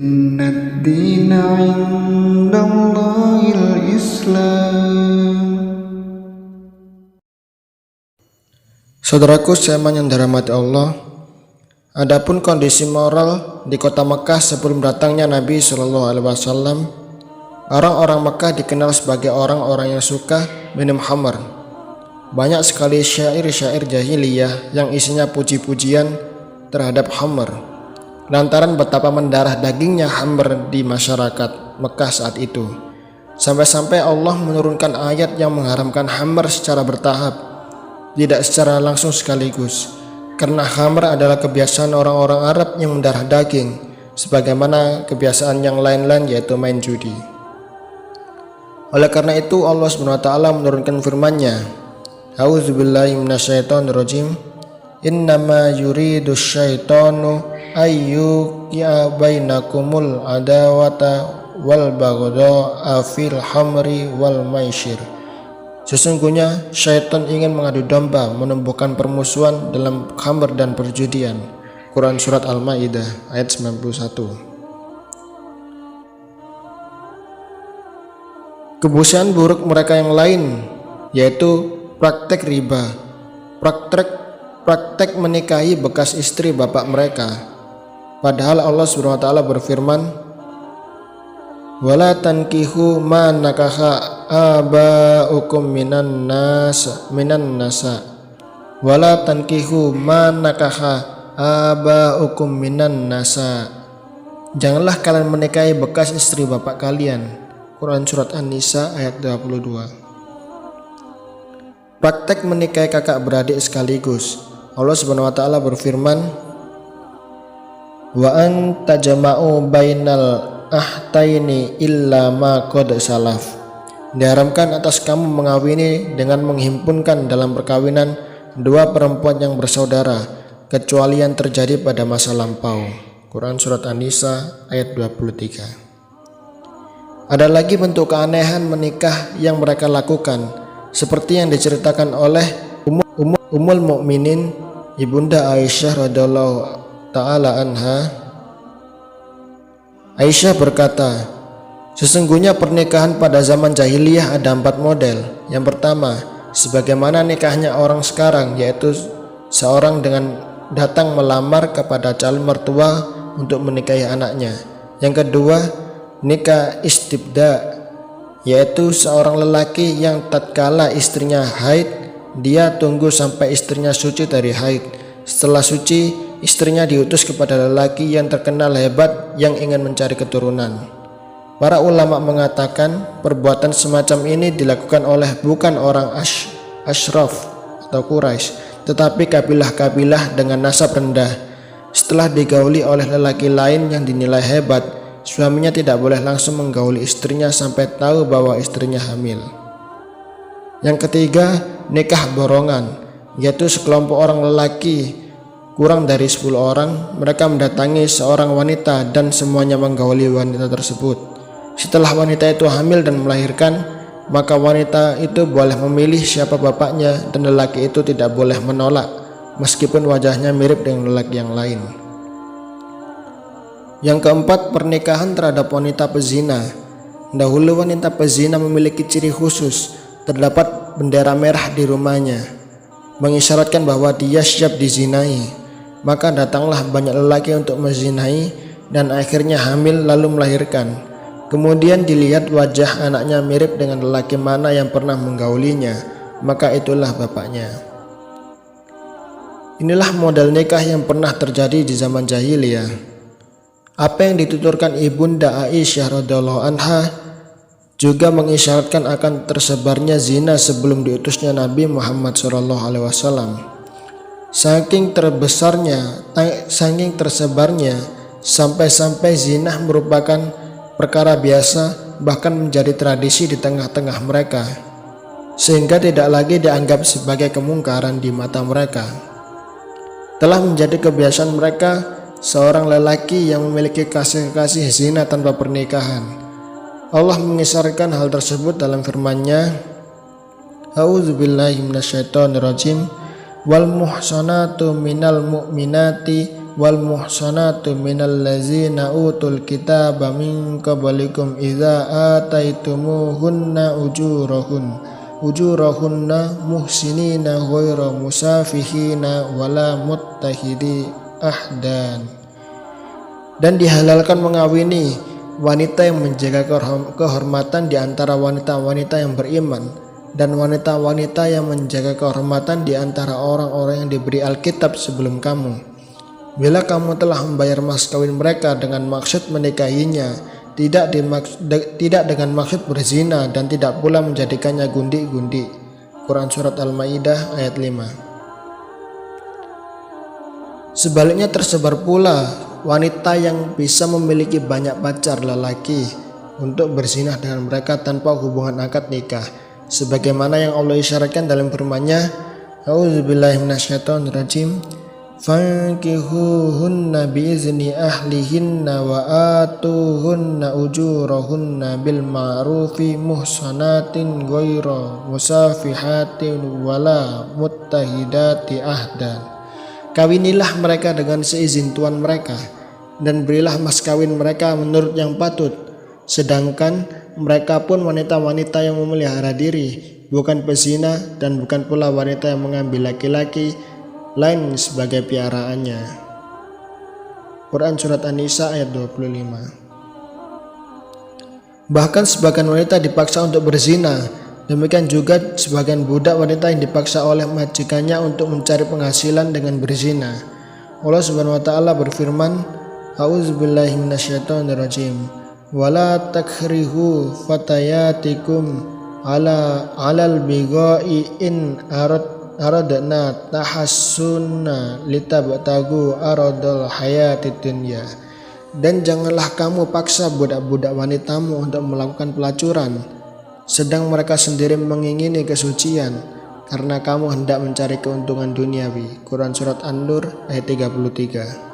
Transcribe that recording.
Inna ad-dina 'indallahil Islam. Saudaraku seiman yang dirahmati Allah, adapun kondisi moral di kota Mekah sebelum datangnya Nabi Shallallahu Alaihi Wasallam, orang-orang Mekah dikenal sebagai orang-orang yang suka minum khamar. Banyak sekali syair-syair jahiliyah yang isinya puji-pujian terhadap khamar, lantaran betapa mendarah dagingnya khamr di masyarakat Mekah saat itu. Sampai-sampai Allah menurunkan ayat yang mengharamkan khamr secara bertahap, tidak secara langsung sekaligus, karena khamr adalah kebiasaan orang-orang Arab yang mendarah daging, sebagaimana kebiasaan yang lain-lain yaitu main judi. Oleh karena itu Allah SWT menurunkan firman-Nya, A'udzubillahi minasyaitonirrajim, Innama yuridu syaitanu ayyuqi'a bainakumul adawata wal baghdha'a fil hamri wal maisir. Sesungguhnya syaitan ingin mengadu domba, menumbuhkan permusuhan dalam khamr dan perjudian. Quran Surat Al-Ma'idah ayat 91. Kebiasaan buruk mereka yang lain yaitu praktek riba, praktek menikahi bekas istri bapak mereka. Padahal Allah SWT berfirman, wala tankihu ma nakaha aba'ukum minan nasa wala tankihu ma nakaha aba'ukum minan nasa. Janganlah kalian menikahi bekas istri bapak kalian. Quran Surat An-Nisa ayat 22. Praktek menikahi kakak beradik sekaligus. Allah Subhanahu wa taala berfirman, wa an tajma'u bainal ahtaini illa ma qad salaf. Diharamkan atas kamu mengawini dengan menghimpunkan dalam perkawinan dua perempuan yang bersaudara, kecuali yang terjadi pada masa lampau. Quran Surat An-Nisa ayat 23. Ada lagi bentuk keanehan menikah yang mereka lakukan, seperti yang diceritakan oleh Ummul Mukminin Ibunda Aisyah radhiyallahu taala anha. Aisyah berkata, sesungguhnya pernikahan pada zaman jahiliyah ada 4 model. Yang pertama, sebagaimana nikahnya orang sekarang, yaitu seorang dengan datang melamar kepada calon mertua untuk menikahi anaknya. Yang kedua, nikah istibda, yaitu seorang lelaki yang tatkala istrinya haid, dia tunggu sampai istrinya suci dari haid. Setelah suci, istrinya diutus kepada lelaki yang terkenal hebat yang ingin mencari keturunan. Para ulama mengatakan perbuatan semacam ini dilakukan oleh bukan orang asyraf atau Quraisy, tetapi kabilah-kabilah dengan nasab rendah. Setelah digauli oleh lelaki lain yang dinilai hebat, suaminya tidak boleh langsung menggauli istrinya sampai tahu bahwa istrinya hamil. Yang ketiga, nikah borongan, yaitu sekelompok orang lelaki kurang dari 10 orang, mereka mendatangi seorang wanita dan semuanya menggauli wanita tersebut. Setelah wanita itu hamil dan melahirkan, maka wanita itu boleh memilih siapa bapaknya dan lelaki itu tidak boleh menolak meskipun wajahnya mirip dengan lelaki yang lain. Yang keempat, pernikahan terhadap wanita pezina. Dahulu wanita pezina memiliki ciri khusus, terdapat bendera merah di rumahnya, mengisyaratkan bahwa dia siap dizinai. Maka datanglah banyak lelaki untuk menzinai dan akhirnya hamil lalu melahirkan. Kemudian dilihat wajah anaknya mirip dengan lelaki mana yang pernah menggaulinya, maka itulah bapaknya. Inilah model nikah yang pernah terjadi di zaman jahiliyah. Apa yang dituturkan Ibunda Aisyah radhiyallahu anha juga mengisyaratkan akan tersebarnya zina sebelum diutusnya Nabi Muhammad SAW. Saking tersebarnya sampai-sampai zina merupakan perkara biasa, bahkan menjadi tradisi di tengah-tengah mereka, sehingga tidak lagi dianggap sebagai kemungkaran di mata mereka. Telah menjadi kebiasaan mereka seorang lelaki yang memiliki kasih-kasih zina tanpa pernikahan. Allah mengisyaratkan hal tersebut dalam firman-Nya, A'udzubillahi minasyaitonirrajim, wal muhsanatu minal mu'minati wal muhsanatu minal ladzina utul kitaba min qablikum idza ataitumuhunna ujurahunna muhsinina ghaira musafihina wala muttahidi ahdan. Dan dihalalkan mengawini wanita yang menjaga kehormatan di antara wanita-wanita yang beriman, dan wanita-wanita yang menjaga kehormatan di antara orang-orang yang diberi Alkitab sebelum kamu. Bila kamu telah membayar mas kawin mereka dengan maksud menikahinya, tidak dengan maksud berzina, dan tidak pula menjadikannya gundi-gundi. Quran Surat Al-Ma'idah ayat 5. Sebaliknya tersebar pula wanita yang bisa memiliki banyak pacar lelaki untuk berzinah dengan mereka tanpa hubungan akad nikah, sebagaimana yang Allah isyaratkan dalam firman-Nya, A'udzubillahi minasyaitonirrajim, fankihuhunna biizni ahlihinna wa atuhunna ujurahunna bil ma'rufi muhsanatin ghaira musafihatin wala muttahidati ahdan. Kawinilah mereka dengan seizin tuan mereka, dan berilah mas kawin mereka menurut yang patut, sedangkan mereka pun wanita-wanita yang memelihara diri, bukan pezina, dan bukan pula wanita yang mengambil laki-laki lain sebagai piaraannya. Quran Surat An-Nisa ayat 25. Bahkan sebagian wanita dipaksa untuk berzina. Demikian juga sebagian budak wanita yang dipaksa oleh majikannya untuk mencari penghasilan dengan berzina. Allah Subhanahu wa taala berfirman, A'udzubillahi minasyaitonirrajim. Wala takrihu fatayatikum alal bigha'i in aradna tahassunna litabtagu aradul hayatid dunya. Dan janganlah kamu paksa budak-budak wanitamu untuk melakukan pelacuran, sedang mereka sendiri mengingini kesucian, karena kamu hendak mencari keuntungan duniawi. Quran Surat An-Nur ayat 33.